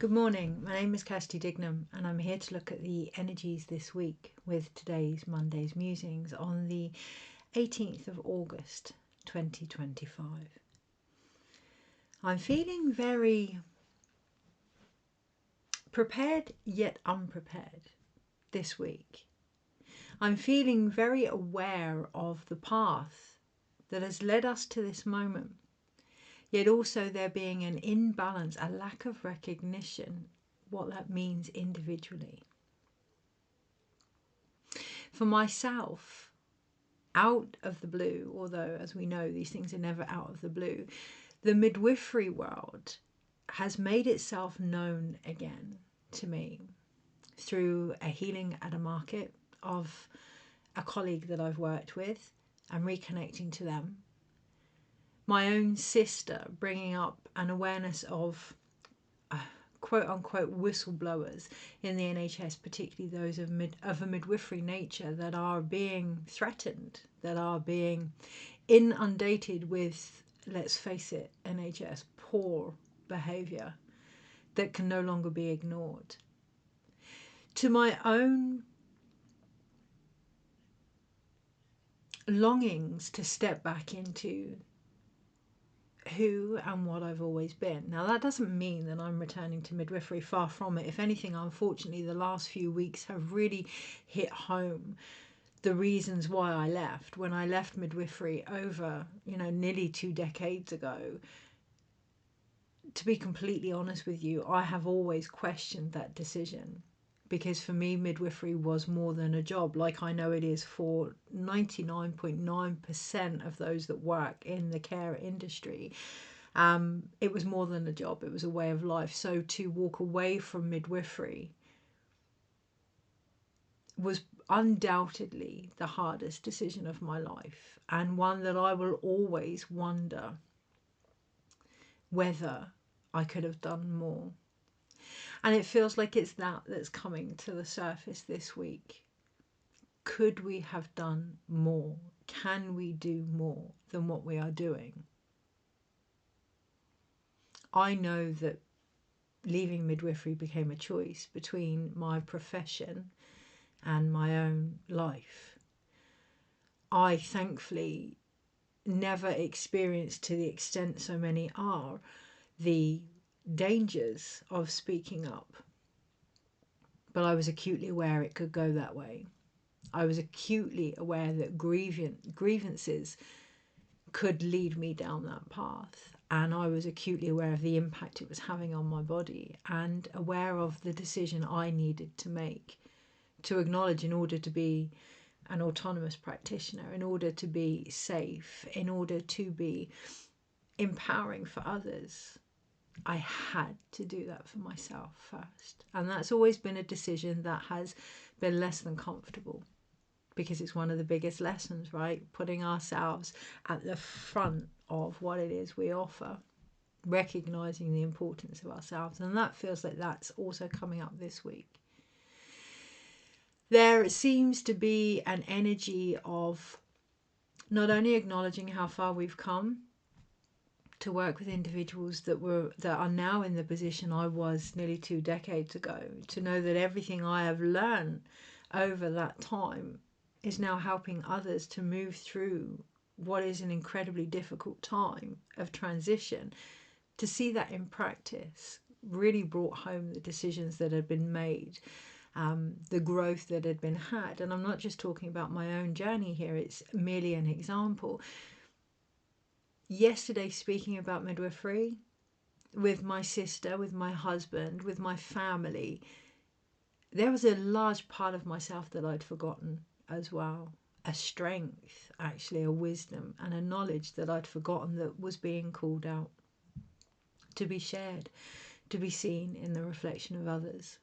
Good morning, my name is Kirsty Dignam and I'm here to look at the energies this week with today's Monday's Musings on the 18th of August 2025. I'm feeling very prepared yet unprepared this week. I'm feeling very aware of the path that has led us to this moment. Yet also there being an imbalance, a lack of recognition, what that means individually. For myself, out of the blue, although as we know these things are never out of the blue, the midwifery world has made itself known again to me through a healing at a market of a colleague that I've worked with and reconnecting to them. My own sister bringing up an awareness of quote-unquote whistleblowers in the NHS, particularly those of a midwifery nature that are being threatened, that are being inundated with, let's face it, NHS poor behaviour that can no longer be ignored. To my own longings to step back into who and what I've always been. Now that doesn't mean that I'm returning to midwifery, far from it. If anything, unfortunately, the last few weeks have really hit home the reasons why I left. When I left midwifery over, nearly 2 decades ago, to be completely honest with you, I have always questioned that decision. Because for me, midwifery was more than a job, like I know it is for 99.9% of those that work in the care industry. It was more than a job, it was a way of life. So to walk away from midwifery was undoubtedly the hardest decision of my life, and one that I will always wonder whether I could have done more. And it feels like it's that's coming to the surface this week. Could we have done more? Can we do more than what we are doing? I know that leaving midwifery became a choice between my profession and my own life. I thankfully never experienced, to the extent so many are, the dangers of speaking up, but I was acutely aware it could go that way. I was acutely aware that grievances could lead me down that path, and I was acutely aware of the impact it was having on my body, and aware of the decision I needed to make to acknowledge, in order to be an autonomous practitioner, in order to be safe, in order to be empowering for others, I had to do that for myself first. And that's always been a decision that has been less than comfortable, because it's one of the biggest lessons, right? Putting ourselves at the front of what it is we offer, recognizing the importance of ourselves. And that feels like that's also coming up this week. There seems to be an energy of not only acknowledging how far we've come, to work with individuals that are now in the position I was nearly 2 decades ago, to know that everything I have learned over that time is now helping others to move through what is an incredibly difficult time of transition. To see that in practice really brought home the decisions that had been made, the growth that had been had. And I'm not just talking about my own journey here, it's merely an example. Yesterday, speaking about midwifery with my sister, with my husband, with my family, there was a large part of myself that I'd forgotten as well. A strength, actually, a wisdom and a knowledge that I'd forgotten that was being called out, to be shared, to be seen in the reflection of others.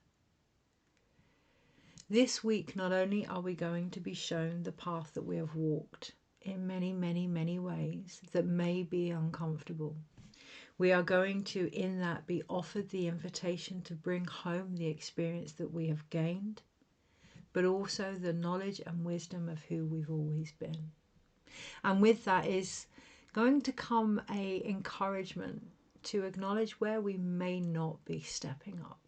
This week, not only are we going to be shown the path that we have walked in many, many, many ways that may be uncomfortable, we are going to, in that, be offered the invitation to bring home the experience that we have gained, but also the knowledge and wisdom of who we've always been. And with that is going to come a encouragement to acknowledge where we may not be stepping up.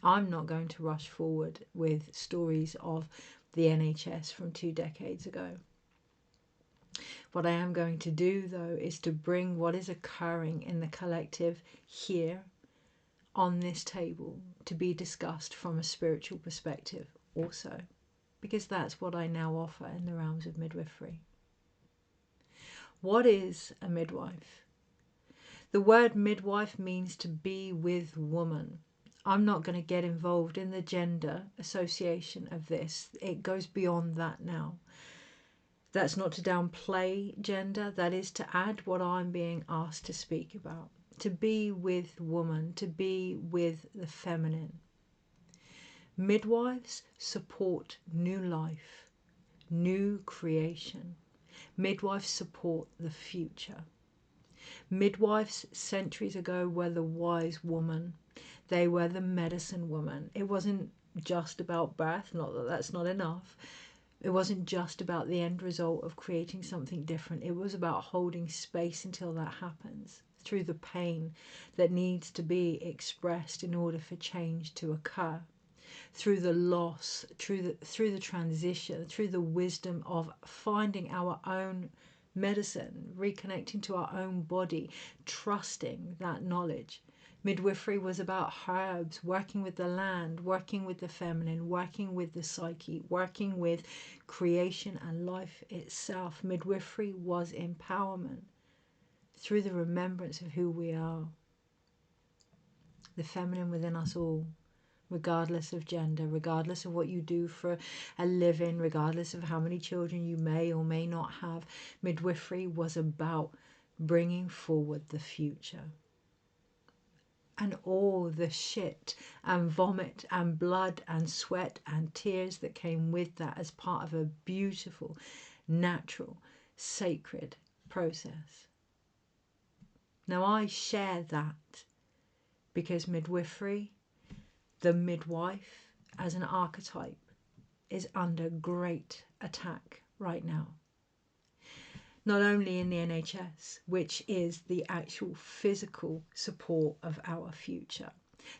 I'm not going to rush forward with stories of the NHS from 2 decades ago. What I am going to do, though, is to bring what is occurring in the collective here on this table to be discussed from a spiritual perspective also, because that's what I now offer in the realms of midwifery. What is a midwife? The word midwife means to be with woman. I'm not going to get involved in the gender association of this. It goes beyond that now. That's not to downplay gender. That is to add what I'm being asked to speak about. To be with woman, to be with the feminine. Midwives support new life, new creation. Midwives support the future. Midwives centuries ago were the wise woman. They were the medicine woman. It wasn't just about birth, not that that's not enough. It wasn't just about the end result of creating something different. It was about holding space until that happens, through the pain that needs to be expressed in order for change to occur, through the loss, through the transition, through the wisdom of finding our own medicine, reconnecting to our own body, trusting that knowledge. Midwifery was about herbs, working with the land, working with the feminine, working with the psyche, working with creation and life itself. Midwifery was empowerment through the remembrance of who we are, the feminine within us all, regardless of gender, regardless of what you do for a living, regardless of how many children you may or may not have. Midwifery was about bringing forward the future. And all the shit and vomit and blood and sweat and tears that came with that as part of a beautiful, natural, sacred process. Now I share that because midwifery, the midwife as an archetype, is under great attack right now. Not only in the NHS, which is the actual physical support of our future,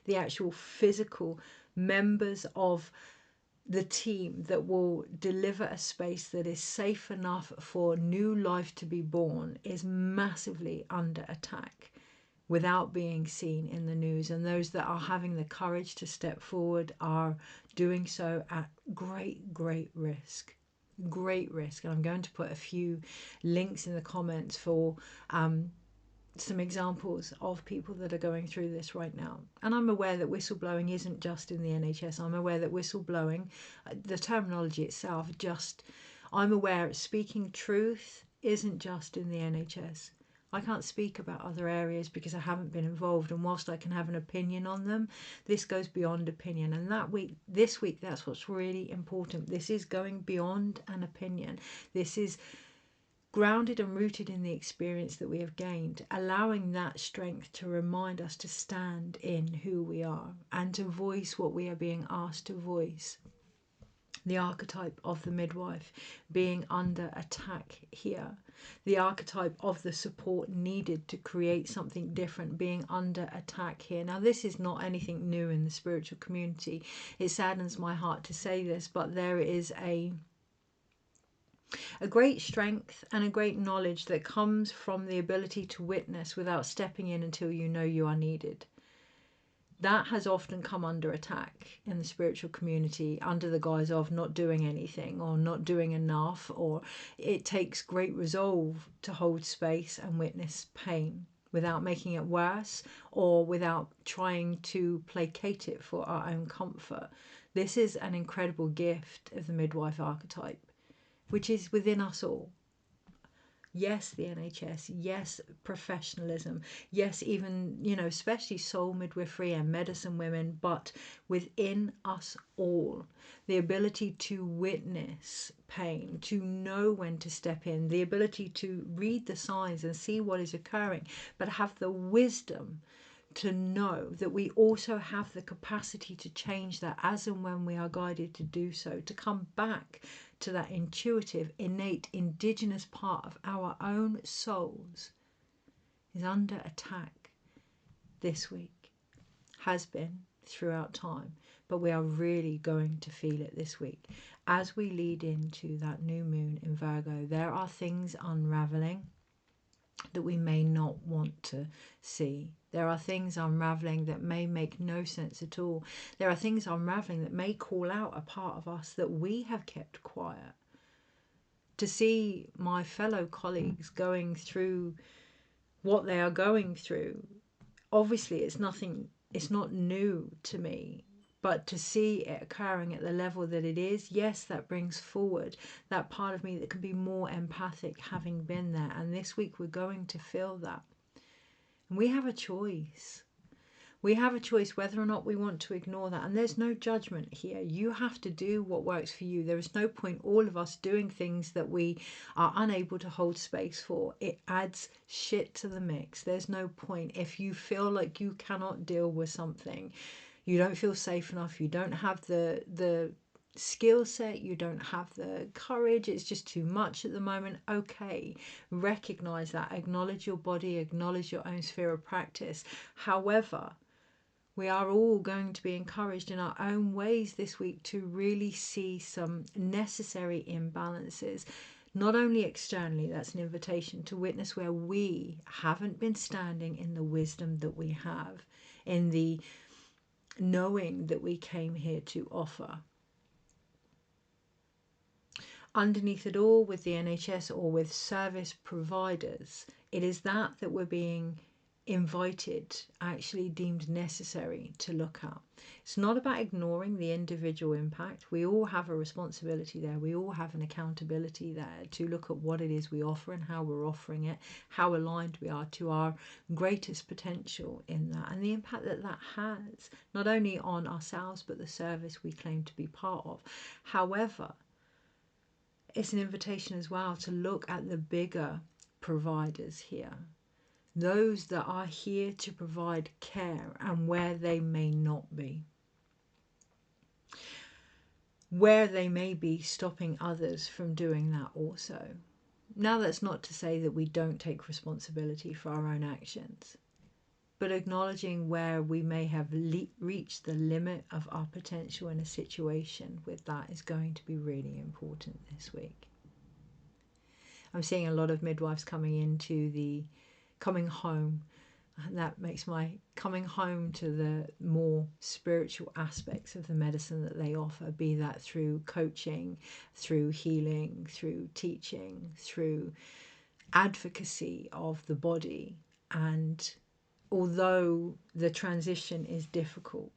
the actual physical members of the team that will deliver a space that is safe enough for new life to be born is massively under attack without being seen in the news. And those that are having the courage to step forward are doing so at great, great risk. Great risk. And I'm going to put a few links in the comments for some examples of people that are going through this right now. And I'm aware that whistleblowing isn't just in the NHS. I'm aware that whistleblowing, the terminology itself, I'm aware speaking truth isn't just in the NHS. I can't speak about other areas because I haven't been involved, and whilst I can have an opinion on them, this goes beyond opinion. And this week, that's what's really important. This is going beyond an opinion. This is grounded and rooted in the experience that we have gained, allowing that strength to remind us to stand in who we are and to voice what we are being asked to voice. The archetype of the midwife being under attack here. The archetype of the support needed to create something different being under attack here. Now, this is not anything new in the spiritual community. It saddens my heart to say this, but there is a great strength and a great knowledge that comes from the ability to witness without stepping in until you know you are needed. That has often come under attack in the spiritual community under the guise of not doing anything or not doing enough, or it takes great resolve to hold space and witness pain without making it worse or without trying to placate it for our own comfort. This is an incredible gift of the midwife archetype, which is within us all. Yes, the NHS, yes, professionalism, yes, even, especially soul midwifery and medicine women, but within us all, the ability to witness pain, to know when to step in, the ability to read the signs and see what is occurring, but have the wisdom to know that we also have the capacity to change that as and when we are guided to do so, to come back to that intuitive, innate, indigenous part of our own souls is under attack this week, has been throughout time, but we are really going to feel it this week. As we lead into that new moon in Virgo, there are things unraveling that we may not want to see. There are things unraveling that may make no sense at all. There are things unraveling that may call out a part of us that we have kept quiet. To see my fellow colleagues going through what they are going through, obviously it's not new to me, but to see it occurring at the level that it is, yes, that brings forward that part of me that can be more empathic, having been there. And this week we're going to feel that. And we have a choice. We have a choice whether or not we want to ignore that. And there's no judgment here. You have to do what works for you. There is no point all of us doing things that we are unable to hold space for. It adds shit to the mix. There's no point. If you feel like you cannot deal with something, you don't feel safe enough, you don't have the skill set, you don't have the courage, it's just too much at the moment, okay, recognize that, acknowledge your body, acknowledge your own sphere of practice. However, we are all going to be encouraged in our own ways this week to really see some necessary imbalances, not only externally. That's an invitation to witness where we haven't been standing in the wisdom that we have, in the knowing that we came here to offer. Underneath it all, with the NHS or with service providers, it is that we're being invited, actually deemed necessary to look at. It's not about ignoring the individual impact. We all have a responsibility there. We all have an accountability there to look at what it is we offer and how we're offering it, how aligned we are to our greatest potential in that, and the impact that that has, not only on ourselves, but the service we claim to be part of. However, it's an invitation as well to look at the bigger providers here, those that are here to provide care, and where they may not be, where they may be stopping others from doing that also. Now, that's not to say that we don't take responsibility for our own actions, but acknowledging where we may have reached the limit of our potential in a situation with that is going to be really important this week. I'm seeing a lot of midwives coming home. And that makes my coming home to the more spiritual aspects of the medicine that they offer, be that through coaching, through healing, through teaching, through advocacy of the body. And although the transition is difficult,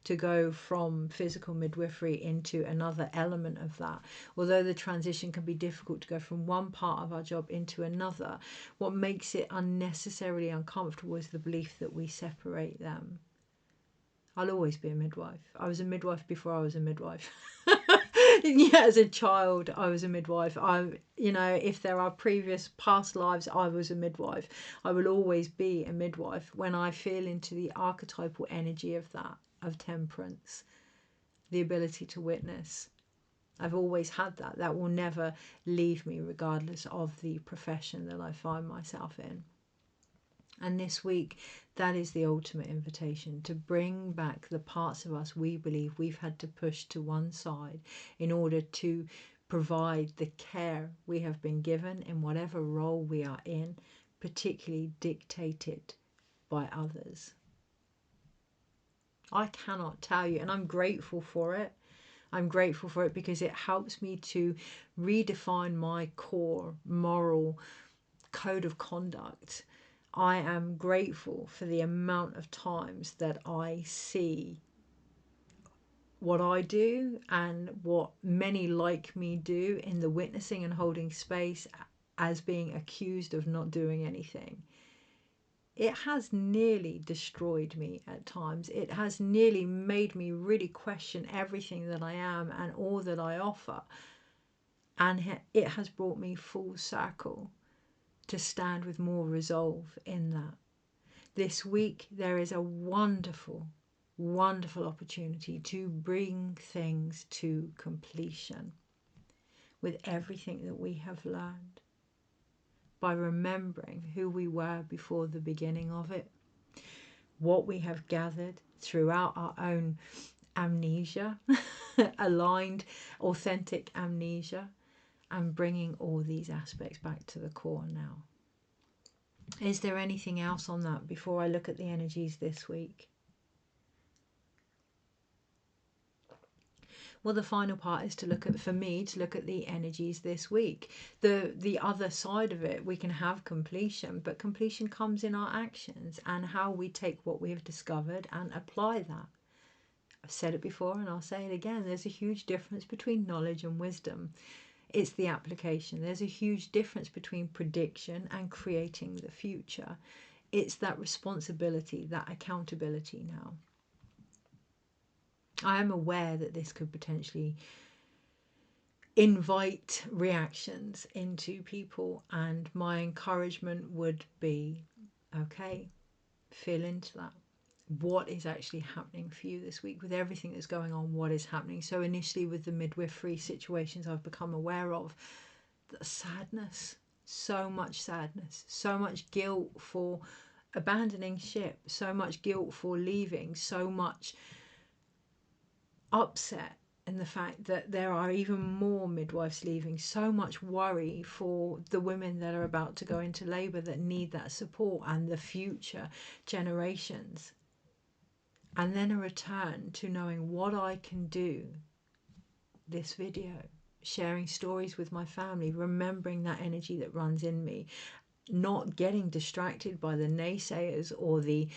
to go from physical midwifery into another element of that, although the transition can be difficult to go from one part of our job into another, what makes it unnecessarily uncomfortable is the belief that we separate them. I'll always be a midwife. I was a midwife before I was a midwife. Yeah, as a child I was a midwife. If there are past lives, I was a midwife. I will always be a midwife when I feel into the archetypal energy of that, of temperance, the ability to witness. I've always had that. That will never leave me, regardless of the profession that I find myself in. And this week, that is the ultimate invitation, to bring back the parts of us we believe we've had to push to one side in order to provide the care we have been given in whatever role we are in, particularly dictated by others. I cannot tell you, and I'm grateful for it. I'm grateful for it because it helps me to redefine my core moral code of conduct. I am grateful for the amount of times that I see what I do and what many like me do in the witnessing and holding space as being accused of not doing anything. It has nearly destroyed me at times. It has nearly made me really question everything that I am and all that I offer. And it has brought me full circle to stand with more resolve in that. This week there is a wonderful, wonderful opportunity to bring things to completion with everything that we have learned. by remembering who we were before the beginning of it, what we have gathered throughout our own amnesia, aligned, authentic amnesia, and bringing all these aspects back to the core now. Is there anything else on that before I look at the energies this week? Well, the final part is to look at, for me, to look at the energies this week. The other side of it, we can have completion, but completion comes in our actions and how we take what we have discovered and apply that. I've said it before and I'll say it again. There's a huge difference between knowledge and wisdom. It's the application. There's a huge difference between prediction and creating the future. It's that responsibility, that accountability now. I am aware that this could potentially invite reactions into people, and my encouragement would be, okay, feel into that. What is actually happening for you this week with everything that's going on? What is happening? So initially with the midwifery situations I've become aware of, the sadness, so much sadness, so much guilt for abandoning ship, so much guilt for leaving, so much upset in the fact that there are even more midwives leaving, so much worry for the women that are about to go into labour that need that support and the future generations. And then a return to knowing what I can do. This video, sharing stories with my family, remembering that energy that runs in me, not getting distracted by the naysayers or the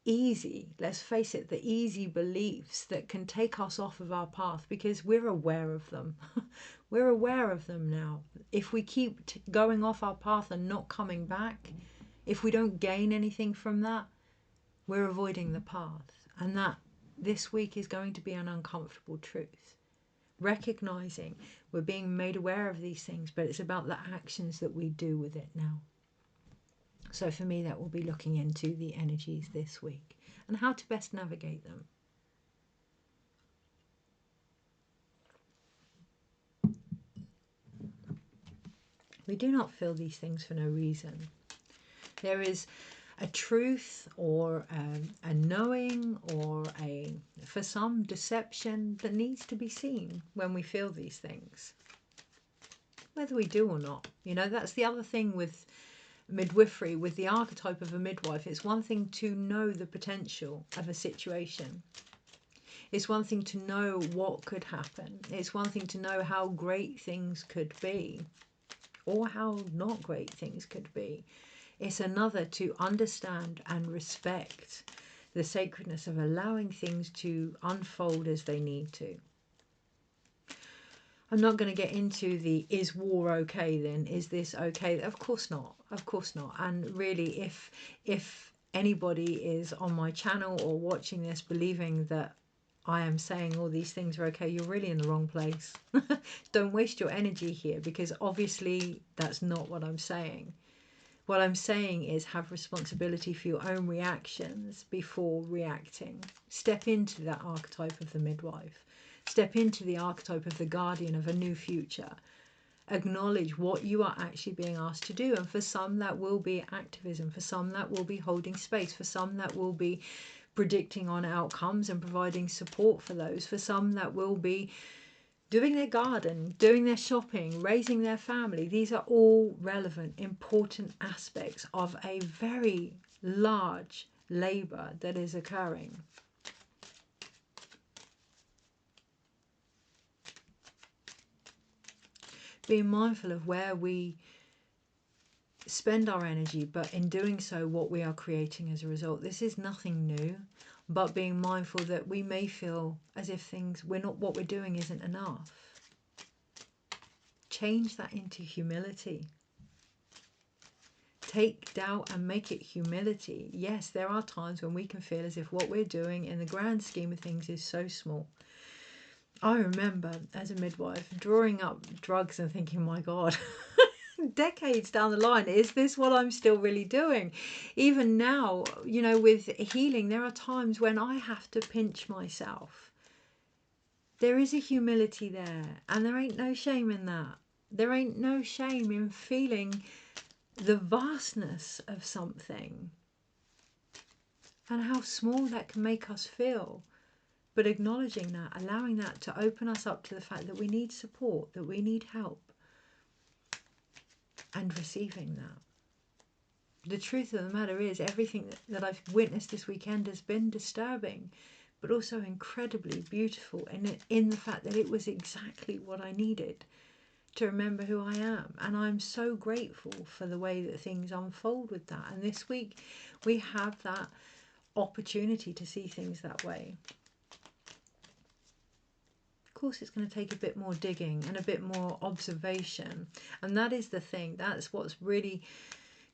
easy, let's face it, the easy beliefs that can take us off of our path, because we're aware of them. We're aware of them now. If we keep going off our path and not coming back, if we don't gain anything from that, we're avoiding the path. And that this week is going to be an uncomfortable truth. Recognizing we're being made aware of these things, but it's about the actions that we do with it now. So for me, that will be looking into the energies this week and how to best navigate them. We do not feel these things for no reason. There is a truth or a knowing or for some, deception that needs to be seen when we feel these things. Whether we do or not. You know, that's the other thing with midwifery, with the archetype of a midwife. It's one thing to know the potential of a situation. It's one thing to know what could happen. It's one thing to know how great things could be or how not great things could be. It's another to understand and respect the sacredness of allowing things to unfold as they need to. I'm not going to get into the, is war okay then? Is this okay? Of course not. Of course not. And really, if anybody is on my channel or watching this believing that I am saying all these things are okay, you're really in the wrong place. Don't waste your energy here, because obviously that's not what I'm saying. What I'm saying is have responsibility for your own reactions before reacting. Step into that archetype of the midwife. Step into the archetype of the guardian of a new future. Acknowledge what you are actually being asked to do. And for some that will be activism. For some that will be holding space. For some that will be predicting on outcomes and providing support for those. For some that will be doing their garden, doing their shopping, raising their family. These are all relevant, important aspects of a very large labour that is occurring. Being mindful of where we spend our energy, but in doing so, what we are creating as a result. This is nothing new, but being mindful that we may feel as if what we're doing isn't enough. Change that into humility. Take doubt and make it humility. Yes, there are times when we can feel as if what we're doing in the grand scheme of things is so small. I remember as a midwife drawing up drugs and thinking, my God, decades down the line, is this what I'm still really doing? Even now, you know, with healing, there are times when I have to pinch myself. There is a humility there, and there ain't no shame in that. There ain't no shame in feeling the vastness of something and how small that can make us feel. But acknowledging that, allowing that to open us up to the fact that we need support, that we need help, and receiving that. The truth of the matter is, everything that I've witnessed this weekend has been disturbing, but also incredibly beautiful in the fact that it was exactly what I needed to remember who I am. And I'm so grateful for the way that things unfold with that. And this week we have that opportunity to see things that way. Of course, it's going to take a bit more digging and a bit more observation. And that is the thing. That's what's really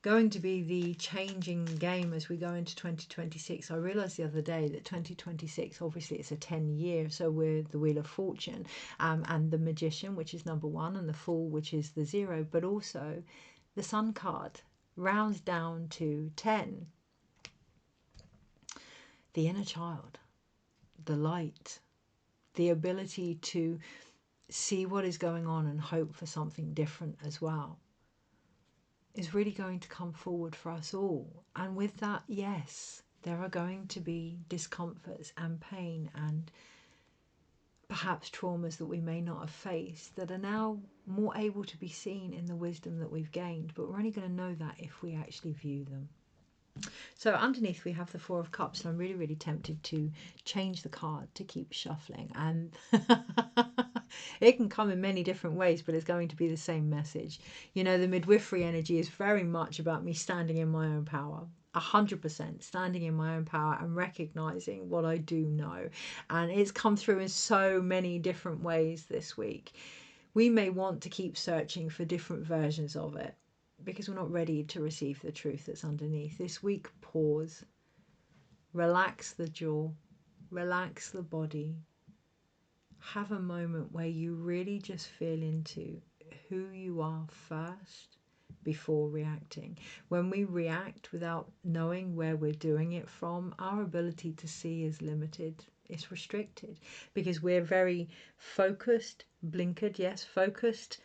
going to be the changing game as we go into 2026. I realized the other day that 2026, obviously it's a 10-year, so we're the Wheel of Fortune, and the Magician, which is number 1, and the Fool, which is the 0, but also the Sun card rounds down to 10. The inner child, the light, the ability to see what is going on and hope for something different as well, is really going to come forward for us all. And with that, yes, there are going to be discomforts and pain and perhaps traumas that we may not have faced that are now more able to be seen in the wisdom that we've gained. But we're only going to know that if we actually view them. So underneath we have the 4 of Cups, and I'm really, really tempted to change the card to keep shuffling. And it can come in many different ways, but it's going to be the same message. You know, the midwifery energy is very much about me standing in my own power. 100% standing in my own power and recognizing what I do know. And it's come through in so many different ways this week. We may want to keep searching for different versions of it, because we're not ready to receive the truth that's underneath. This week, pause, relax the jaw, relax the body, have a moment where you really just feel into who you are first before reacting. When we react without knowing where we're doing it from, our ability to see is limited. It's restricted because we're very focused, blinkered, yes, focused,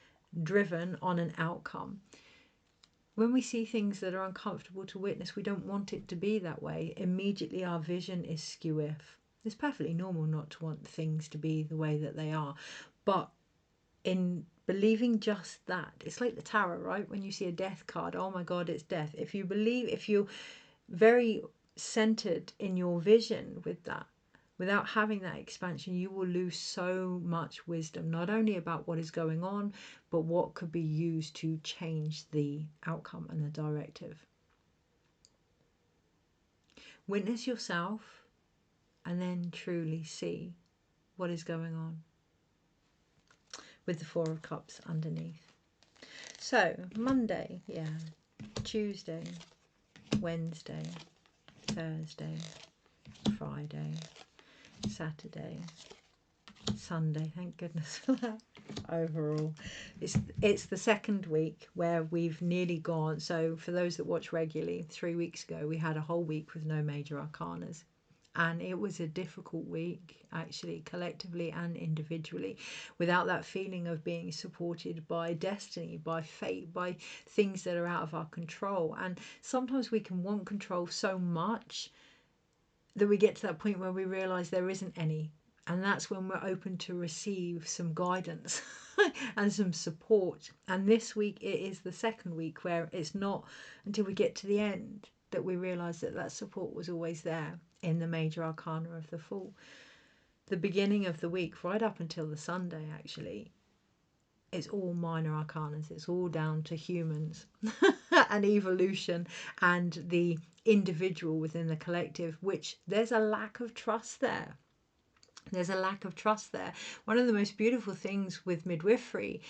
driven on an outcome. When we see things that are uncomfortable to witness, we don't want it to be that way. Immediately our vision is skew-if. It's perfectly normal not to want things to be the way that they are. But in believing just that, it's like the tarot, right? When you see a death card, oh my God, it's death. If you're very centered in your vision with that, without having that expansion, you will lose so much wisdom, not only about what is going on, but what could be used to change the outcome and the directive. Witness yourself and then truly see what is going on with the 4 of Cups underneath. So Monday, yeah, Tuesday, Wednesday, Thursday, Friday, Saturday, Sunday, thank goodness for that. Overall, it's the second week where we've nearly gone. So for those that watch regularly, 3 weeks ago we had a whole week with no major arcanas, and it was a difficult week, actually, collectively and individually, without that feeling of being supported by destiny, by fate, by things that are out of our control. And sometimes we can want control so much that we get to that point where we realize there isn't any. And that's when we're open to receive some guidance and some support. And this week, it is the second week where it's not until we get to the end that we realise that that support was always there in the major arcana of the Fool. The beginning of the week, right up until the Sunday, actually, it's all minor arcanas. It's all down to humans and evolution and the individual within the collective, which there's a lack of trust there. There's a lack of trust there. One of the most beautiful things with midwifery,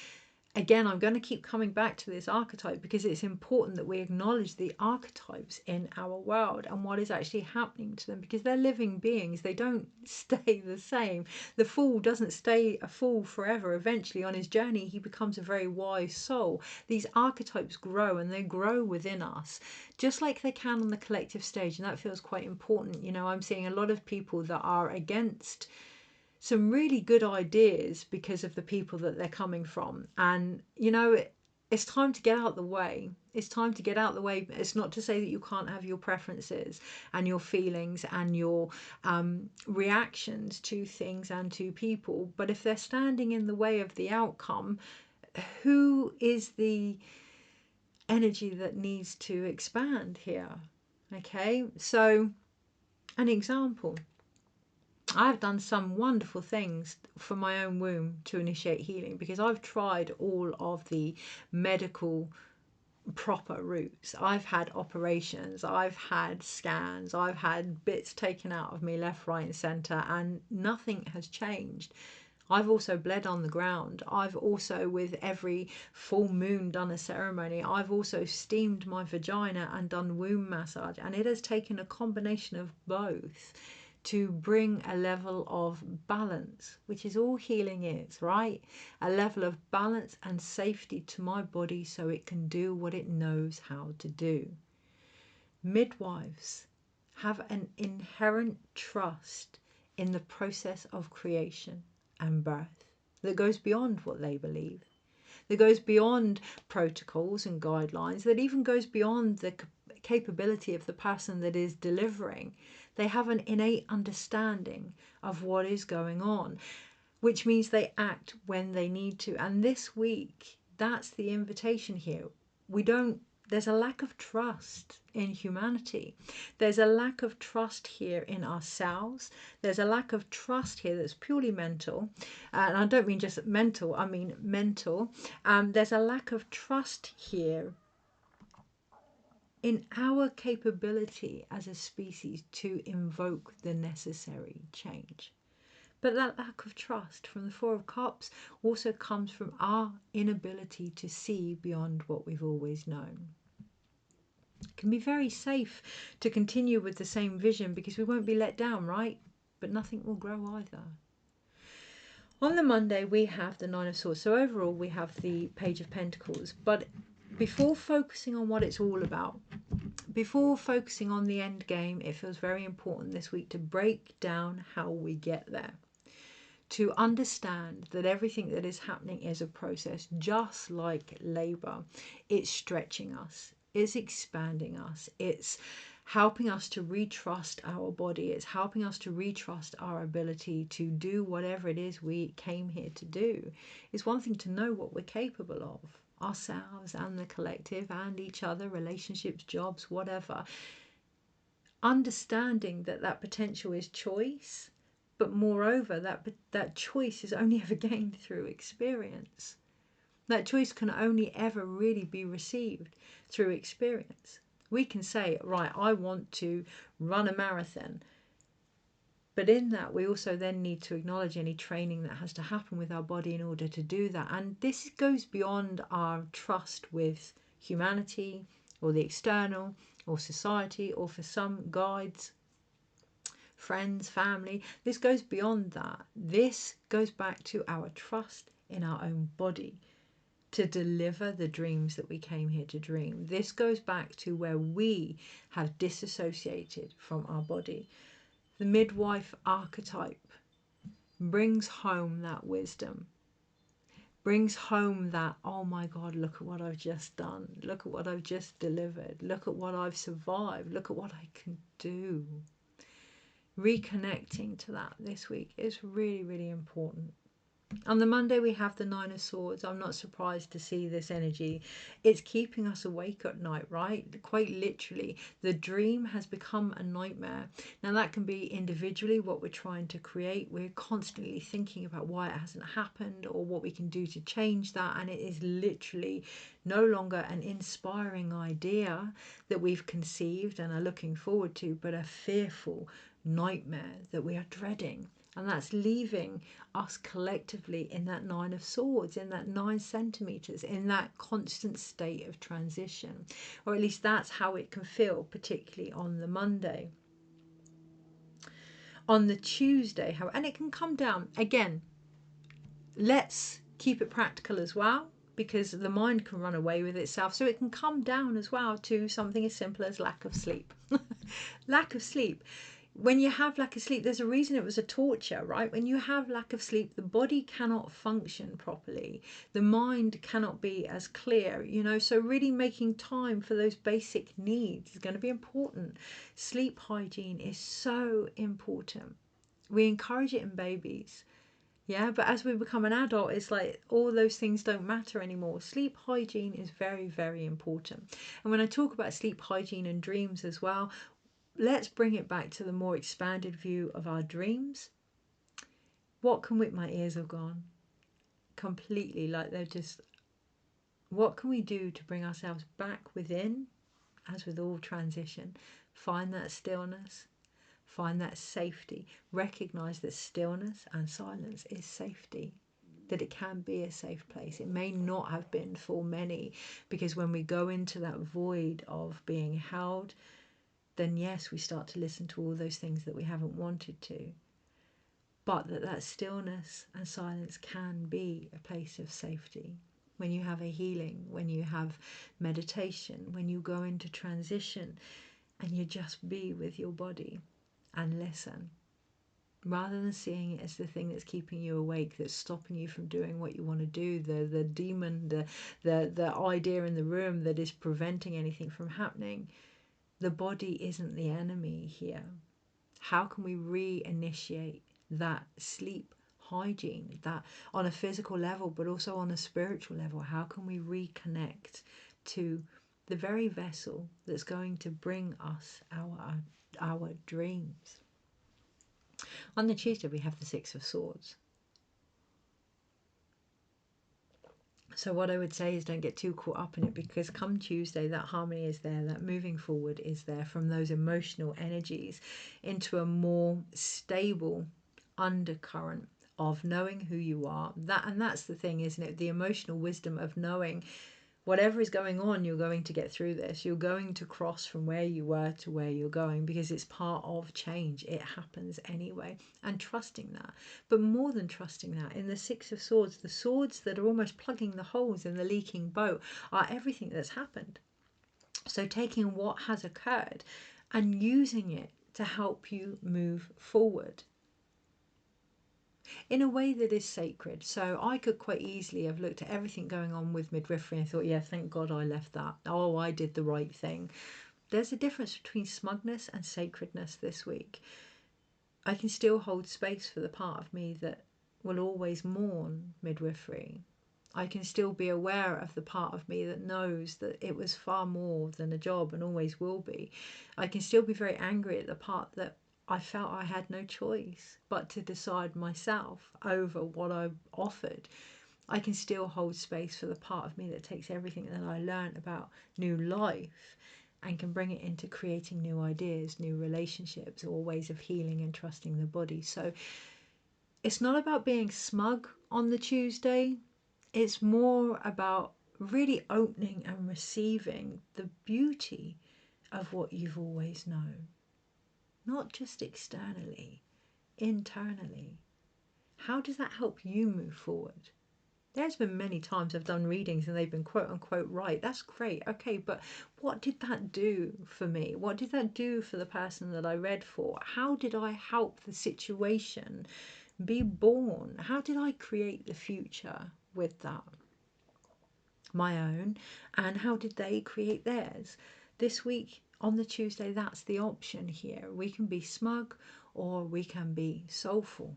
again, I'm going to keep coming back to this archetype because it's important that we acknowledge the archetypes in our world and what is actually happening to them, because they're living beings. They don't stay the same. The Fool doesn't stay a fool forever. Eventually on his journey, he becomes a very wise soul. These archetypes grow, and they grow within us, just like they can on the collective stage. And that feels quite important. You know, I'm seeing a lot of people that are against some really good ideas because of the people that they're coming from. And, you know, it's time to get out the way. It's time to get out the way. It's not to say that you can't have your preferences and your feelings and your reactions to things and to people. But if they're standing in the way of the outcome, who is the energy that needs to expand here? Okay, so an example. I've done some wonderful things for my own womb to initiate healing, because I've tried all of the medical proper routes. I've had operations, I've had scans, I've had bits taken out of me left, right and centre, and nothing has changed. I've also bled on the ground. I've also, with every full moon, done a ceremony. I've also steamed my vagina and done womb massage, and it has taken a combination of both to bring a level of balance, which is all healing is, right? A level of balance and safety to my body so it can do what it knows how to do. Midwives have an inherent trust in the process of creation and birth that goes beyond what they believe, that goes beyond protocols and guidelines, that even goes beyond the capability of the person that is delivering. They have an innate understanding of what is going on, which means they act when they need to. And this week, that's the invitation here. There's a lack of trust in humanity. There's a lack of trust here in ourselves. There's a lack of trust here that's purely mental. And I don't mean just mental, I mean mental. There's a lack of trust here in our capability as a species to invoke the necessary change. But that lack of trust from the Four of Cups also comes from our inability to see beyond what we've always known. It can be very safe to continue with the same vision because we won't be let down, right? But nothing will grow either. On the Monday, we have the Nine of Swords. So overall, we have the Page of Pentacles. But before focusing on what it's all about, before focusing on the end game, it feels very important this week to break down how we get there. To understand that everything that is happening is a process, just like labor. It's stretching us, it's expanding us, it's helping us to retrust our body, it's helping us to retrust our ability to do whatever it is we came here to do. It's one thing to know what we're capable of, ourselves and the collective and each other, relationships, jobs, whatever. Understanding that that potential is choice, but moreover, that choice is only ever gained through experience. That choice can only ever really be received through experience. We can say, right, I want to run a marathon. But in that, we also then need to acknowledge any training that has to happen with our body in order to do that. And this goes beyond our trust with humanity or the external or society, or for some guides, friends, family. This goes beyond that. This goes back to our trust in our own body to deliver the dreams that we came here to dream. This goes back to where we have disassociated from our body. The midwife archetype brings home that wisdom, brings home that, oh my God, look at what I've just done. Look at what I've just delivered. Look at what I've survived. Look at what I can do. Reconnecting to that this week is really, really important. On the Monday, we have the Nine of Swords. I'm not surprised to see this energy. It's keeping us awake at night, right? Quite literally, the dream has become a nightmare. Now, that can be individually what we're trying to create. We're constantly thinking about why it hasn't happened or what we can do to change that. And it is literally no longer an inspiring idea that we've conceived and are looking forward to, but a fearful nightmare that we are dreading. And that's leaving us collectively in that Nine of Swords, in that 9 centimeters, in that constant state of transition. Or at least that's how it can feel, particularly on the Monday. On the Tuesday, and it can come down, again, let's keep it practical as well, because the mind can run away with itself. So it can come down as well to something as simple as lack of sleep. Lack of sleep. When you have lack of sleep, there's a reason it was a torture, right? When you have lack of sleep, the body cannot function properly. The mind cannot be as clear, you know. So really making time for those basic needs is going to be important. Sleep hygiene is so important. We encourage it in babies. Yeah, but as we become an adult, it's like all those things don't matter anymore. Sleep hygiene is very, very important. And when I talk about sleep hygiene and dreams as well, let's bring it back to the more expanded view of our dreams. What can we, my ears have gone completely, like they're just, what can we do to bring ourselves back within, as with all transition? Find that stillness, find that safety, recognize that stillness and silence is safety, that it can be a safe place. It may not have been for many, because when we go into that void of being held, then yes, we start to listen to all those things that we haven't wanted to. But that stillness and silence can be a place of safety. When you have a healing, when you have meditation, when you go into transition and you just be with your body and listen, rather than seeing it as the thing that's keeping you awake, that's stopping you from doing what you want to do, the demon, the idea in the room that is preventing anything from happening. The body isn't the enemy here. How can we reinitiate that sleep hygiene, that on a physical level, but also on a spiritual level? How can we reconnect to the very vessel that's going to bring us our dreams? On the Tuesday, we have the Six of Swords. So what I would say is don't get too caught up in it, because come Tuesday, that harmony is there, that moving forward is there from those emotional energies into a more stable undercurrent of knowing who you are. That's the thing, isn't it? The emotional wisdom of knowing whatever is going on, you're going to get through this. You're going to cross from where you were to where you're going, because it's part of change. It happens anyway. And trusting that. But more than trusting that, in the Six of Swords, the swords that are almost plugging the holes in the leaking boat are everything that's happened. So taking what has occurred and using it to help you move forward in a way that is sacred. So I could quite easily have looked at everything going on with midwifery and thought, yeah, thank God I left that. Oh, I did the right thing. There's a difference between smugness and sacredness this week. I can still hold space for the part of me that will always mourn midwifery. I can still be aware of the part of me that knows that it was far more than a job and always will be. I can still be very angry at the part that I felt I had no choice but to decide myself over what I offered. I can still hold space for the part of me that takes everything that I learned about new life and can bring it into creating new ideas, new relationships, or ways of healing and trusting the body. So it's not about being smug on the Tuesday. It's more about really opening and receiving the beauty of what you've always known. Not just externally, internally. How does that help you move forward? There's been many times I've done readings and they've been quote unquote right. That's great. Okay, but what did that do for me? What did that do for the person that I read for? How did I help the situation be born? How did I create the future with that? My own, and how did they create theirs? This week on the Tuesday, that's the option here. We can be smug or we can be soulful.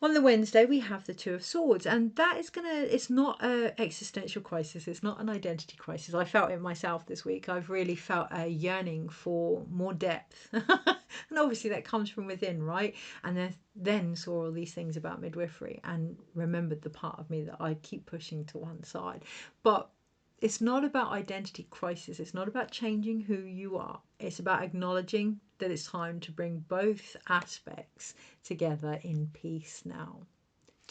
On the Wednesday, we have the Two of Swords, and that is it's not an existential crisis. It's not an identity crisis. I felt it myself this week. I've really felt a yearning for more depth. And obviously that comes from within, right? And then saw all these things about midwifery and remembered the part of me that I keep pushing to one side. But it's not about identity crisis. It's not about changing who you are. It's about acknowledging that it's time to bring both aspects together in peace now.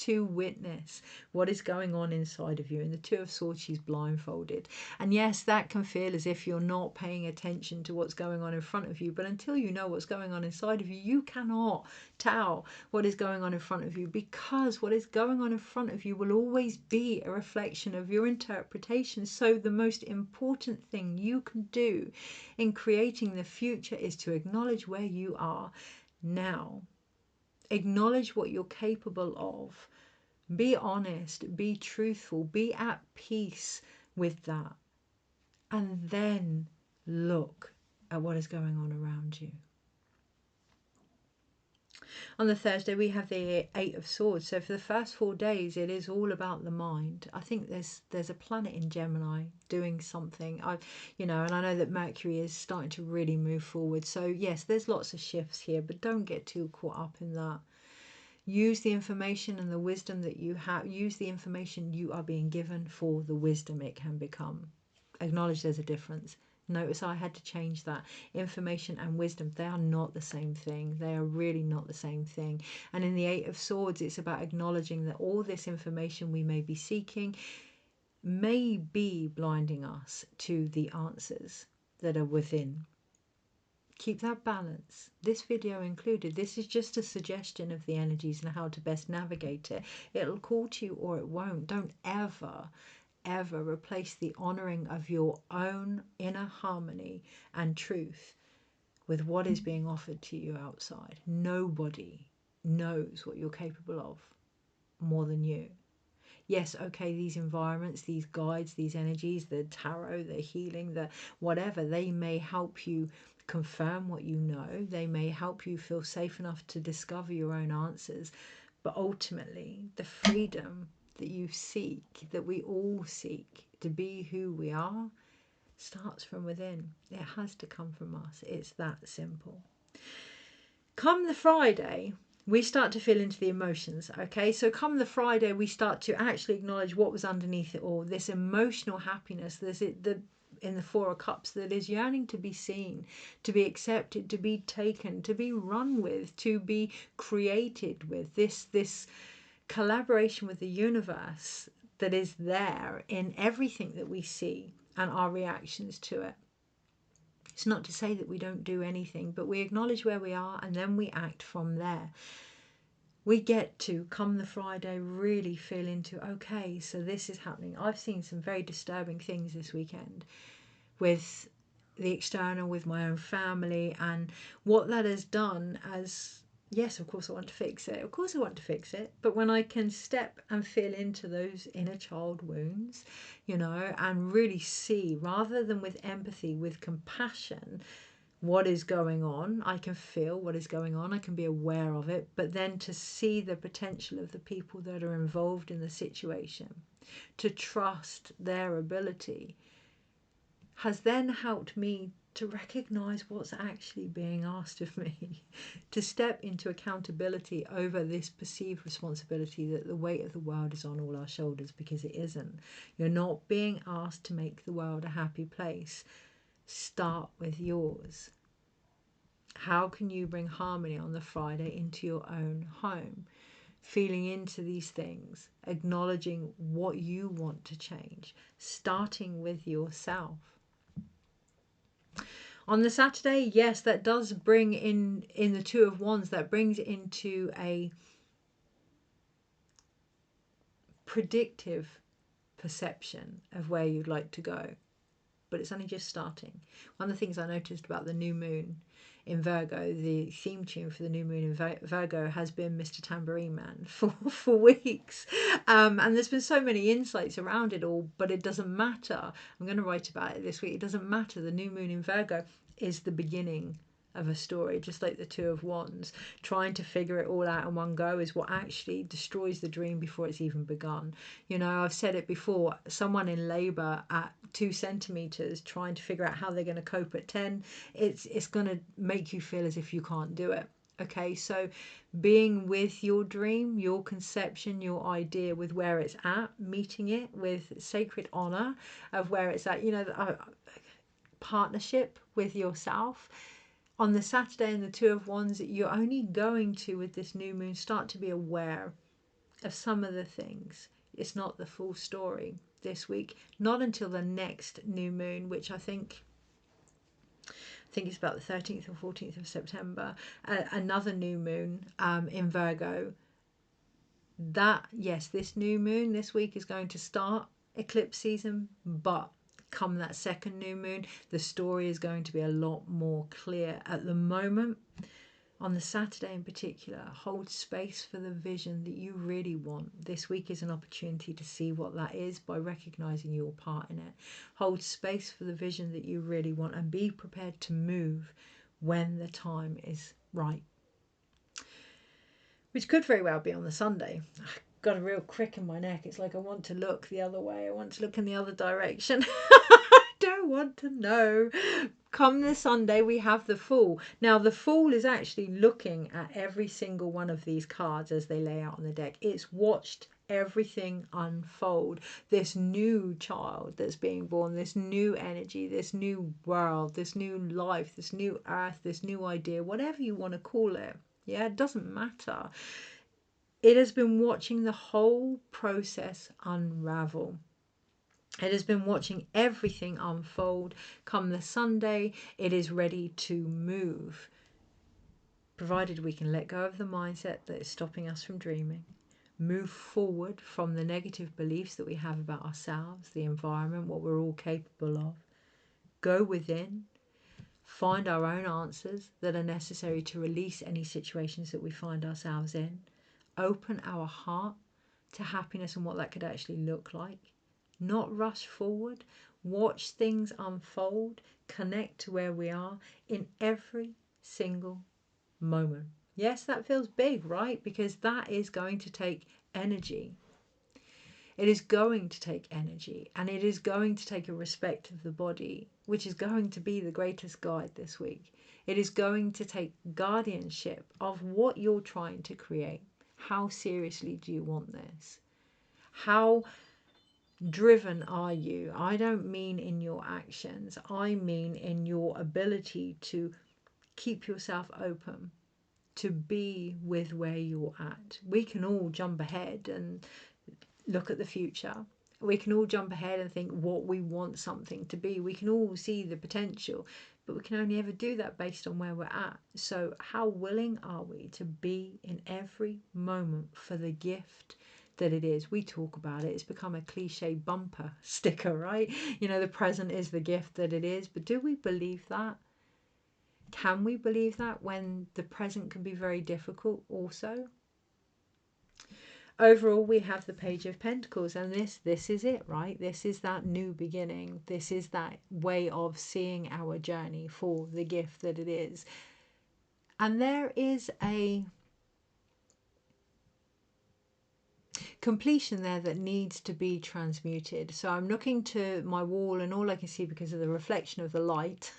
to witness what is going on inside of you. And the Two of Swords, she's blindfolded. And yes, that can feel as if you're not paying attention to what's going on in front of you. But until you know what's going on inside of you, you cannot tell what is going on in front of you, because what is going on in front of you will always be a reflection of your interpretation. So the most important thing you can do in creating the future is to acknowledge where you are now. Acknowledge what you're capable of. Be honest, be truthful, be at peace with that. And then look at what is going on around you. On the Thursday, we have the Eight of Swords. So for the first 4 days, it is all about the mind. I think there's a planet in Gemini doing something. And I know that Mercury is starting to really move forward. So yes, there's lots of shifts here, but don't get too caught up in that. Use the information and the wisdom that you have. Use the information you are being given for the wisdom it can become. Acknowledge there's a difference. Notice I had to change that. Information and wisdom, they are not the same thing. They are really not the same thing. And in the Eight of Swords, it's about acknowledging that all this information we may be seeking may be blinding us to the answers that are within. Keep that balance. This video included. This is just a suggestion of the energies and how to best navigate it. It'll call to you or it won't. Don't ever replace the honoring of your own inner harmony and truth with what is being offered to you outside. Nobody knows what you're capable of more than you. Yes, okay, these environments, these guides, these energies, the tarot, the healing, the whatever, they may help you confirm what you know. They may help you feel safe enough to discover your own answers. But ultimately, the freedom that you seek, that we all seek, to be who we are, starts from within. It has to come from us. It's that simple. Come the Friday, we start to feel into the emotions, okay? So come the Friday, we start to actually acknowledge what was underneath it all. This emotional happiness, in the Four of Cups, that is yearning to be seen, to be accepted, to be taken, to be run with, to be created with. This collaboration with the universe that is there in everything that we see and our reactions to it. It's not to say that we don't do anything, but we acknowledge where we are and then we act from there. We get to, come the Friday, really feel into, okay, so this is happening. I've seen some very disturbing things this weekend with the external, with my own family, and what that has done as, yes, of course I want to fix it. Of course I want to fix it. But when I can step and feel into those inner child wounds, and really see, rather than with empathy, with compassion, what is going on. I can feel what is going on. I can be aware of it. But then to see the potential of the people that are involved in the situation, to trust their ability, has then helped me to recognize what's actually being asked of me, to step into accountability over this perceived responsibility that the weight of the world is on all our shoulders, because it isn't. You're not being asked to make the world a happy place. Start with yours. How can you bring harmony on the Friday into your own home? Feeling into these things, acknowledging what you want to change, starting with yourself. On the Saturday, yes, that does bring in the Two of Wands, that brings into a predictive perception of where you'd like to go. But it's only just starting. One of the things I noticed about the new moon in Virgo, the theme tune for the new moon in Virgo has been Mr. Tambourine Man for weeks. And there's been so many insights around it all, but it doesn't matter. I'm going to write about it this week. It doesn't matter. The new moon in Virgo is the beginning of a story, just like the Two of Wands. Trying to figure it all out in one go is what actually destroys the dream before it's even begun. I've said it before, someone in labour at 2 centimetres trying to figure out how they're going to cope at 10, it's going to make you feel as if you can't do it. Okay, so being with your dream, your conception, your idea, with where it's at, meeting it with sacred honour of where it's at, partnership with yourself. On the Saturday and the Two of Wands, you're only going to, with this new moon, start to be aware of some of the things. It's not the full story this week, not until the next new moon, which I think it's about the 13th or 14th of September, another new moon in Virgo. That, yes, this new moon this week is going to start eclipse season, but come that second new moon, the story is going to be a lot more clear. At the moment, on the Saturday in particular, hold space for the vision that you really want. This week is an opportunity to see what that is by recognizing your part in it. Hold space for the vision that you really want and be prepared to move when the time is right. Which could very well be on the Sunday. I've got a real crick in my neck. It's like I want to look the other way. I want to look in the other direction. I don't want to know. Come this Sunday, we have the Fool. Now, the Fool is actually looking at every single one of these cards as they lay out on the deck. It's watched everything unfold. This new child that's being born, this new energy, this new world, this new life, this new earth, this new idea, whatever you want to call it. Yeah, it doesn't matter. It has been watching the whole process unravel. It has been watching everything unfold. Come the Sunday, it is ready to move, provided we can let go of the mindset that is stopping us from dreaming, move forward from the negative beliefs that we have about ourselves, the environment, what we're all capable of, go within, find our own answers that are necessary to release any situations that we find ourselves in, open our heart to happiness and what that could actually look like. Not rush forward, watch things unfold, connect to where we are in every single moment. Yes, that feels big, right? Because that is going to take energy. It is going to take energy, and it is going to take a respect of the body, which is going to be the greatest guide this week. It is going to take guardianship of what you're trying to create. How seriously do you want this? How driven are you? I don't mean in your actions. I mean in your ability to keep yourself open, to be with where you're at. We can all jump ahead and look at the future. We can all jump ahead and think what we want something to be. We can all see the potential, but we can only ever do that based on where we're at. So how willing are we to be in every moment for the gift that it is? We talk about it. It's become a cliche bumper sticker, right? You know, the present is the gift that it is. But do we believe that? Can we believe that when the present can be very difficult also? Overall, we have the Page of Pentacles, and this is it, right? This is that new beginning. This is that way of seeing our journey for the gift that it is. And there is a completion there that needs to be transmuted. So I'm looking to my wall, and all I can see, because of the reflection of the light,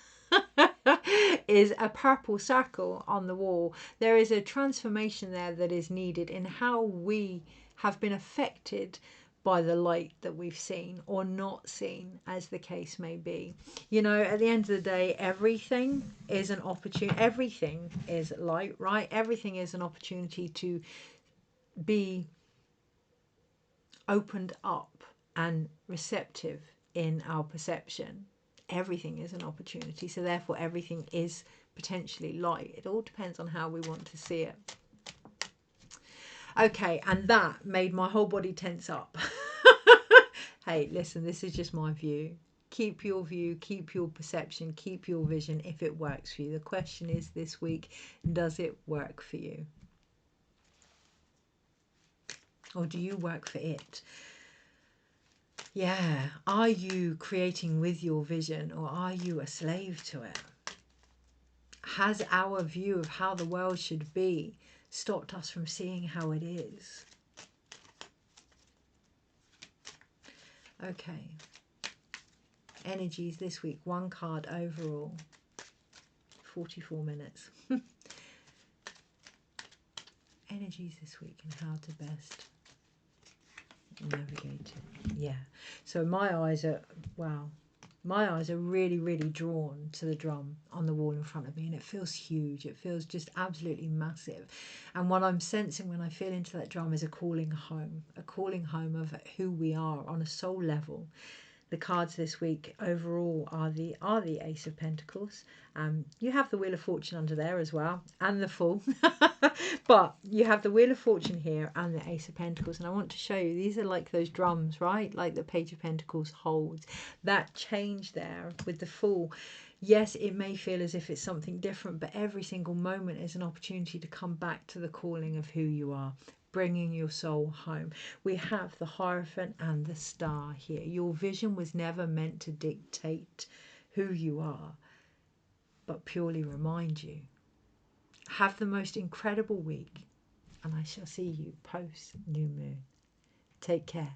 is a purple circle on the wall. There is a transformation there that is needed in how we have been affected by the light that we've seen or not seen, as the case may be. You know, at the end of the day, everything is an opportunity. Everything is light, right? Everything is an opportunity to be opened up and receptive in our perception. Everything is an opportunity, so therefore everything is potentially light. It all depends on how we want to see it. Okay, and that made my whole body tense up. Hey, listen, this is just my view. Keep your view, keep your perception, keep your vision if it works for you. The question is this week, does it work for you? Or do you work for it? Yeah, are you creating with your vision, or are you a slave to it? Has our view of how the world should be stopped us from seeing how it is? Okay. Energies this week, one card overall. 44 minutes. Energies this week and how to best navigate it. Yeah. So my eyes are, wow, my eyes are really, really drawn to the drum on the wall in front of me, and it feels huge. It feels just absolutely massive. And what I'm sensing when I feel into that drum is a calling home of who we are on a soul level. The cards this week overall are the Ace of Pentacles. You have the Wheel of Fortune under there as well, and the Fool. But you have the Wheel of Fortune here and the Ace of Pentacles. And I want to show you, these are like those drums, right? Like the Page of Pentacles holds. That change there with the Fool. Yes, it may feel as if it's something different, but every single moment is an opportunity to come back to the calling of who you are, bringing your soul home. We have the Hierophant and the Star here. Your vision was never meant to dictate who you are, but purely remind you. Have the most incredible week, and I shall see you post new moon. Take care.